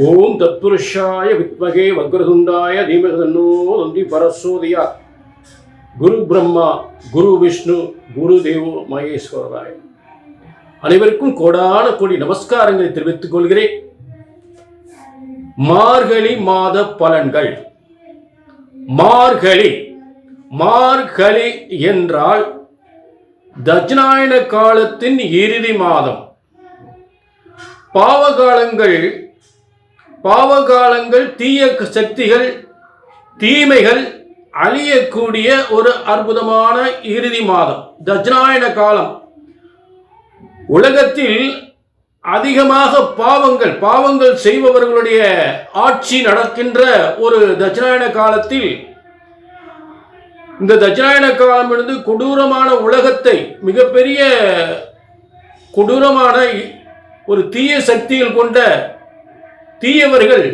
ஓம் தத்புருஷாய வித்மகே வக்ரதுண்டாய தீமகி தன்னோ தந்தி பரசோதியா. குரு பிரம்மா, குரு விஷ்ணு, குரு தேவோ மகேஸ்வராய. அனைவருக்கும் கோடான கோடி நமஸ்காரங்களை தெரிவித்துக் கொள்கிறேன். மார்கழி மாத பலன்கள். மார்கழி மார்கழி என்றால் தட்சிணாயன காலத்தின் இறுதி மாதம். பாவகாலங்கள் தீய சக்திகள், தீமைகள் அழியக்கூடிய ஒரு அற்புதமான இறுதி மாதம் தட்சிணாயன காலம். உலகத்தில் அதிகமாக பாவங்கள் செய்பவர்களுடைய ஆட்சி நடக்கின்ற ஒரு தட்சிணாயன காலத்தில், இந்த தட்சிணாயன காலம் என்பது கொடூரமான உலகத்தை, மிகப்பெரிய கொடூரமான ஒரு தீய சக்திகள் கொண்ட தீயவர்கள்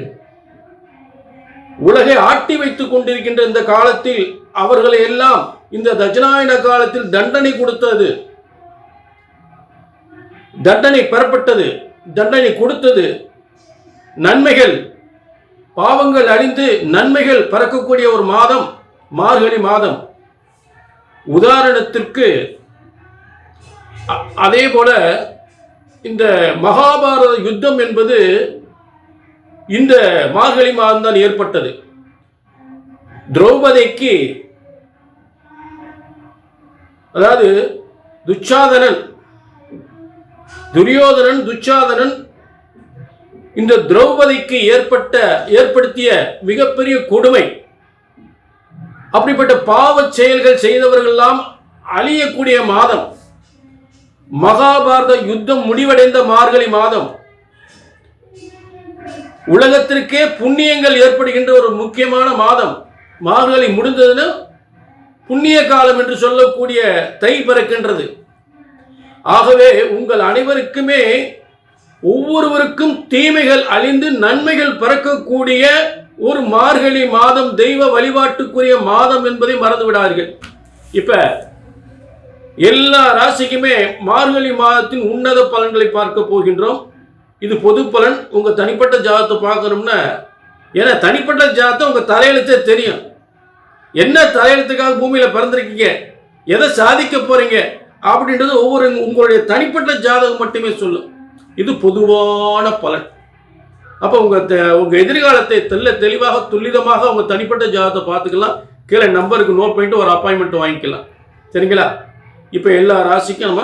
உலகை ஆட்டி வைத்துக் கொண்டிருக்கின்ற இந்த காலத்தில் அவர்களை எல்லாம் இந்த தட்சிணாயன காலத்தில் தண்டனை கொடுத்தது, தண்டனை பெறப்பட்டது, தண்டனை கொடுத்தது. நன்மைகள், பாவங்கள் அழிந்து நன்மைகள் பறக்கக்கூடிய ஒரு மாதம் மார்கழி மாதம். உதாரணத்திற்கு அதே போல இந்த மகாபாரத யுத்தம் என்பது இந்த மார்கழி மாதம் தான் ஏற்பட்டது. திரௌபதிக்கு, அதாவது துரியோதனன் துச்சாதனன் இந்த திரௌபதிக்கு ஏற்படுத்திய மிகப்பெரிய கொடுமை. அப்படிப்பட்ட பாவ செயல்கள் செய்தவர்கள் எல்லாம் அழியக்கூடிய மாதம் மகாபாரத யுத்தம் முடிவடைந்த மார்கழி மாதம். உலகத்திற்கே புண்ணியங்கள் ஏற்படுகின்ற ஒரு முக்கியமான மாதம். மார்கழி முடிந்ததுன்னு புண்ணிய காலம் என்று சொல்லக்கூடிய தை பிறக்கின்றது. ஆகவே உங்கள் அனைவருக்குமே, ஒவ்வொருவருக்கும் தீமைகள் அழிந்து நன்மைகள் பிறக்கக்கூடிய ஒரு மார்கழி மாதம், தெய்வ வழிபாட்டுக்குரிய மாதம் என்பதை மறந்து விடார்கள். இப்ப எல்லா ராசிக்குமே மார்கழி மாதத்தின் உன்னத பலன்களை பார்க்க போகின்றோம். இது பொது பலன். உங்க தனிப்பட்ட ஜாதகத்தை பார்க்கணும்னா, ஏன்னா தனிப்பட்ட ஜாதகத்தை உங்க தலையெழுத்தே தெரியும். என்ன தலையெழுத்துக்காக பூமியில பிறந்திருக்கீங்க, எதை சாதிக்க போறீங்க அப்படின்றது உங்களுடைய தனிப்பட்ட ஜாதகம் மட்டுமே சொல்லும். இது பொதுவான பலன். அப்போ உங்க எதிர்காலத்தை தெளிவாக துல்லிதமாக உங்க தனிப்பட்ட ஜாதகத்தை பார்த்துக்கலாம். கீழே நம்பருக்கு நோட் பண்ணிட்டு ஒரு அப்பாயின்மெண்ட் வாங்கிக்கலாம். சரிங்களா? இப்போ எல்லா ராசிக்கும் நம்ம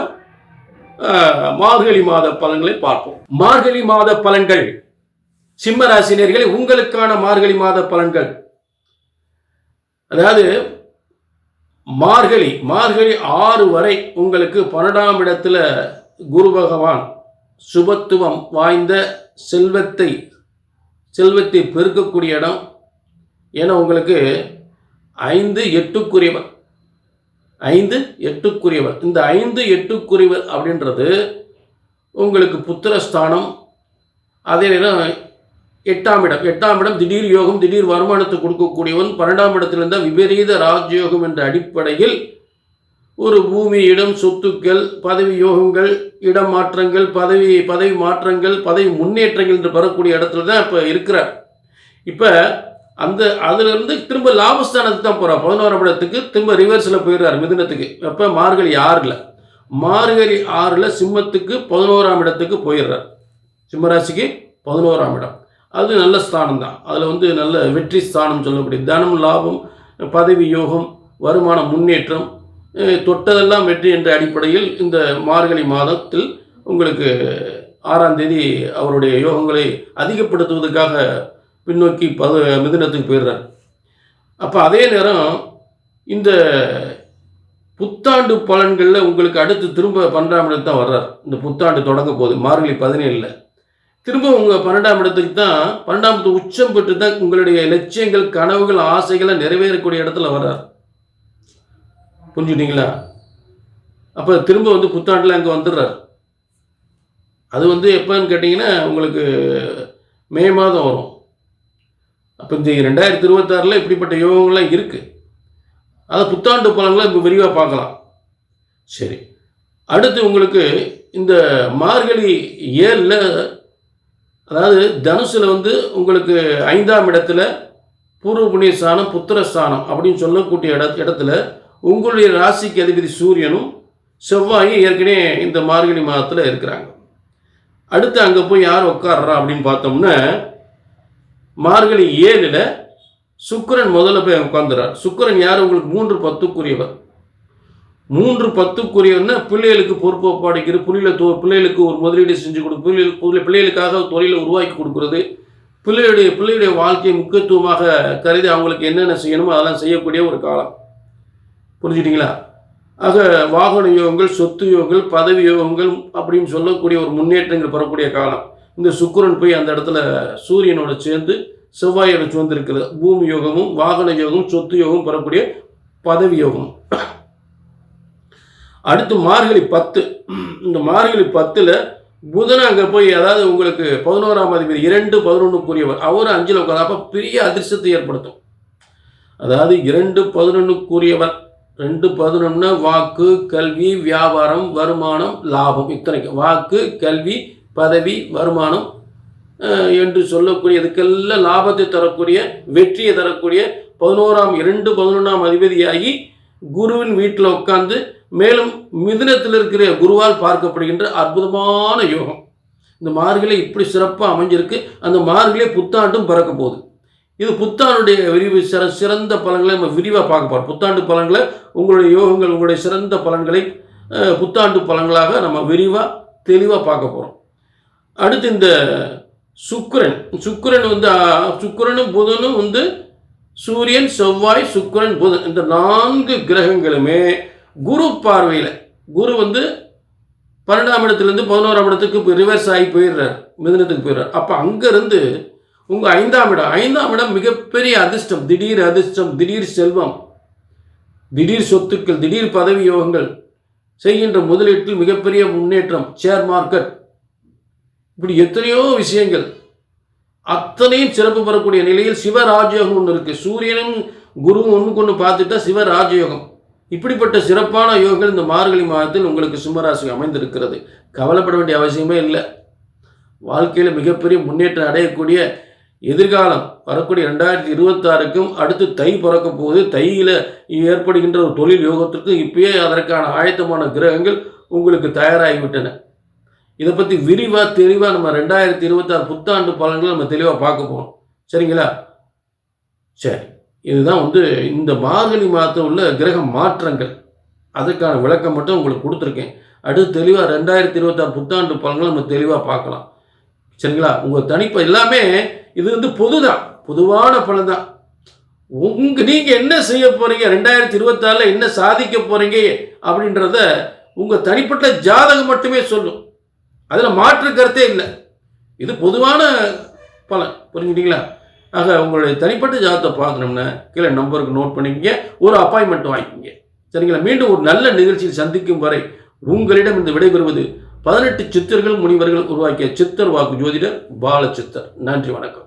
மார்கழி மாத பலன்களை பார்ப்போம். மார்கழி மாத பலன்கள். சிம்ம ராசினியர்களே, உங்களுக்கான மார்கழி மாத பலன்கள். அதாவது மார்கழி 6 வரை உங்களுக்கு 12ஆம் இடத்துல குரு பகவான் சுபத்துவம் வாய்ந்த செல்வத்தை பெருக்கக்கூடிய இடம். ஏன்னா உங்களுக்கு 5-8க்குரியவர். இந்த 5-8க்குரியவர் அப்படின்றது உங்களுக்கு புத்திரஸ்தானம். அதே நேரம் 8ஆம் இடம் திடீர் யோகம், திடீர் வருமானத்தை கொடுக்கக்கூடியவன். 12ஆம் இடத்திலிருந்த விபரீத ராஜயோகம் என்ற அடிப்படையில் ஒரு பூமி, இடம், சொத்துக்கள், பதவி யோகங்கள், இடம் மாற்றங்கள், பதவி மாற்றங்கள், பதவி முன்னேற்றங்கள் என்று பெறக்கூடிய இடத்துல தான் இப்போ இருக்கிறார். இப்போ அதிலிருந்து திரும்ப லாபஸ்தானத்துக்கு தான் போகிறார். 11ஆம் இடத்துக்கு திரும்ப ரிவர்ஸில் போயிடுறார், மிதுனத்துக்கு. அப்போ மார்கழி 6ல் சிம்மத்துக்கு 11ஆம் இடத்துக்கு போயிடுறார். சிம்மராசிக்கு 11ஆம் இடம். அது நல்ல ஸ்தானம் தான். அதில் நல்ல வெற்றி ஸ்தானம் சொல்லக்கூடிய தனம், லாபம், பதவி யோகம், வருமான முன்னேற்றம், தொட்டதெல்லாம் வெற்றி என்ற அடிப்படையில் இந்த மார்கழி மாதத்தில் உங்களுக்கு 6ஆம் தேதி அவருடைய யோகங்களை அதிகப்படுத்துவதற்காக பின்னோக்கி மிதுனத்துக்கு போயிடுறார். அப்போ அதே நேரம் இந்த புத்தாண்டு பலன்களில் உங்களுக்கு அடுத்து திரும்ப 12ஆம் இடத்துக்கு தான் வர்றார். இந்த புத்தாண்டு தொடங்க போகுது மார்கழி 17 திரும்ப உங்கள் 12ஆம் இடத்துக்கு தான், 12ஆம் இடத்துக்கு உச்சம் பெற்று தான் உங்களுடைய லட்சியங்கள், கனவுகள், ஆசைகளை நிறைவேறக்கூடிய இடத்துல வர்றார். புரிஞ்சுட்டீங்களா? அப்போ திரும்ப புத்தாண்டில் அங்கே வந்துடுறார். அது எப்போன்னு கேட்டிங்கன்னா உங்களுக்கு மே மாதம் வரும். அப்போ இந்த 2026 இப்படிப்பட்ட யோகங்கள்லாம் இருக்குது. அதை புத்தாண்டு பலன்களை இப்போ விரிவாக பார்க்கலாம். சரி, அடுத்து உங்களுக்கு இந்த மார்கழி 7 அதாவது தனுசில் வந்து உங்களுக்கு 5ஆம் இடத்துல பூர்வ புண்ணிய ஸ்தானம் புத்திரஸ்தானம் அப்படின்னு சொல்லக்கூடிய இடத்துல உங்களுடைய ராசிக்கு அதிபதி சூரியனும் செவ்வாயும் ஏற்கனவே இந்த மார்கழி மாதத்தில் இருக்கிறாங்க. அடுத்து அங்கே போய் யார் உட்கார்றா அப்படின்னு பார்த்தோம்னா மார்கழி 7ல் சுக்கிரன் முதல்ல போய் உட்காந்துறார். சுக்கிரன் யார்? உங்களுக்கு 3-10க்குரியவர். 3-10க்குரியவர்னா பிள்ளைகளுக்கு பொறுப்பு ஒப்படைக்கிறது, பிள்ளைகளுக்கு ஒரு முதலீடு செஞ்சு கொடுக்குறது, பிள்ளைகளுக்காக தொழிலை உருவாக்கி கொடுக்குறது, பிள்ளையுடைய வாழ்க்கையை முக்கியத்துவமாக கருதி அவங்களுக்கு என்னென்ன செய்யணுமோ அதெல்லாம் செய்யக்கூடிய ஒரு காலம். புரிஞ்சுட்டிங்களா? ஆக வாகன யோகங்கள், சொத்து யோகங்கள், பதவி யோகங்கள் அப்படின்னு சொல்லக்கூடிய ஒரு முன்னேற்றங்கள் பெறக்கூடிய காலம். இந்த சுக்கிரன் போய் அந்த இடத்துல சூரியனோட சேர்ந்து செவ்வாயோட சேர்ந்து இருக்கிறது. பூமி யோகமும் வாகன யோகமும் சொத்து யோகமும் பெறக்கூடிய பதவி யோகம். அடுத்து மார்கழி 10. இந்த மார்கழி 10ல் புதன் அங்கே போய், அதாவது உங்களுக்கு 11ஆம் அதிபதி 2-11க்குரியவர், அவர் 5ல் உட்காந்து, அப்போ பெரிய அதிர்ஷ்டத்தை ஏற்படுத்தும். அதாவது 2-11க்குரியவர், 2-11 வாக்கு, கல்வி, வியாபாரம், வருமானம், லாபம், இத்தனைக்கு வாக்கு, கல்வி, பதவி, வருமானம் என்று சொல்லக்கூடிய இதுக்கெல்லாம் லாபத்தை தரக்கூடிய, வெற்றியை தரக்கூடிய 2-11ஆம் அதிபதியாகி குருவின் வீட்டில் உட்கார்ந்து மேலும் மிதுனத்தில் இருக்கிற குருவால் பார்க்கப்படுகின்ற அற்புதமான யோகம். இந்த மார்கழி இப்படி சிறப்பாக அமைஞ்சிருக்கு. அந்த மார்கழியே புத்தாண்டும் பிறக்க போகுது. இது புத்தாண்டுடைய விரிவு சிறந்த பலன்களை நம்ம விரிவாக பார்க்க போகிறோம். புத்தாண்டு பலன்களை, உங்களுடைய யோகங்கள், உங்களுடைய சிறந்த பலன்களை புத்தாண்டு பலன்களாக நம்ம விரிவாக தெளிவாக பார்க்க போகிறோம். அடுத்து இந்த சுக்கிரன் வந்து சுக்கிரனும் புதனும் வந்து சூரியன், செவ்வாய், சுக்கிரன், புதன் இந்த 4 கிரகங்களுமே குரு பார்வையில், குரு வந்து 12ஆம் இடத்துலேருந்து 11ஆம் இடத்துக்கு ரிவர்ஸ் ஆகி போயிடுறார், மிதுனத்துக்கு போயிடுறார். அப்போ அங்கேருந்து உங்கள் 5ஆம் இடம் மிகப்பெரிய அதிர்ஷ்டம், திடீர் செல்வம், திடீர் சொத்துக்கள், திடீர் பதவி யோகங்கள், செய்கின்ற முதலீட்டில் மிகப்பெரிய முன்னேற்றம், ஷேர் மார்க்கெட், இப்படி எத்தனையோ விஷயங்கள் அத்தனையும் சிறப்பு பெறக்கூடிய நிலையில் சிவராஜயோகம் ஒன்று இருக்குது. சூரியனும் குருவும் ஒன்றுக்கு ஒன்று பார்த்துட்டா சிவராஜயோகம். இப்படிப்பட்ட சிறப்பான யோகங்கள் இந்த மார்கழி மாதத்தில் உங்களுக்கு சிம்மராசிக்கு அமைந்திருக்கிறது. கவலைப்பட வேண்டிய அவசியமே இல்லை. வாழ்க்கையில் மிகப்பெரிய முன்னேற்றம் அடையக்கூடிய எதிர்காலம் வரக்கூடிய 2026க்கும் அடுத்து தை பிறக்க போது, தையில் ஏற்படுகின்ற ஒரு தொழில் யோகத்திற்கும் இப்பயே அதற்கான ஆயத்தமான கிரகங்கள் உங்களுக்கு தயாராகிவிட்டன. இதை பற்றி விரிவாக தெளிவாக நம்ம 2026 புத்தாண்டு பலன்கள் நம்ம தெளிவாக பார்க்க போகிறோம். சரிங்களா? சரி, இதுதான் வந்து இந்த மார்கழி மாதத்தில் உள்ள கிரக மாற்றங்கள். அதுக்கான விளக்கம் மட்டும் உங்களுக்கு கொடுத்துருக்கேன். அடுத்து தெளிவாக 2026 புத்தாண்டு பலன்கள் நம்ம தெளிவாக பார்க்கலாம். சரிங்களா? உங்கள் தனிப்பை எல்லாமே இது வந்து பொதுவான பலன் தான். நீங்கள் என்ன செய்ய போகிறீங்க, 2026 என்ன சாதிக்க போகிறீங்க அப்படின்றத உங்கள் தனிப்பட்ட ஜாதகம் மட்டுமே சொல்லும். அதில் மாற்று கருத்தே இல்லை. இது பொதுவான பலன். புரிஞ்சுக்கிட்டீங்களா? ஆக உங்களுடைய தனிப்பட்ட ஜாதகத்தை பார்க்கணும்னா கீழே நம்பருக்கு நோட் பண்ணிக்கங்க, ஒரு அப்பாயின்மெண்ட் வாங்கிக்கோங்க. சரிங்களா? மீண்டும் ஒரு நல்ல நிகழ்ச்சியில் சந்திக்கும் வரை உங்களிடம் இந்த விடைபெறுவது 18 சித்தர்கள் முனிவர்கள் உருவாக்கிய சித்தர் வாக்கு ஜோதிடர் பாலச்சித்தர். நன்றி, வணக்கம்.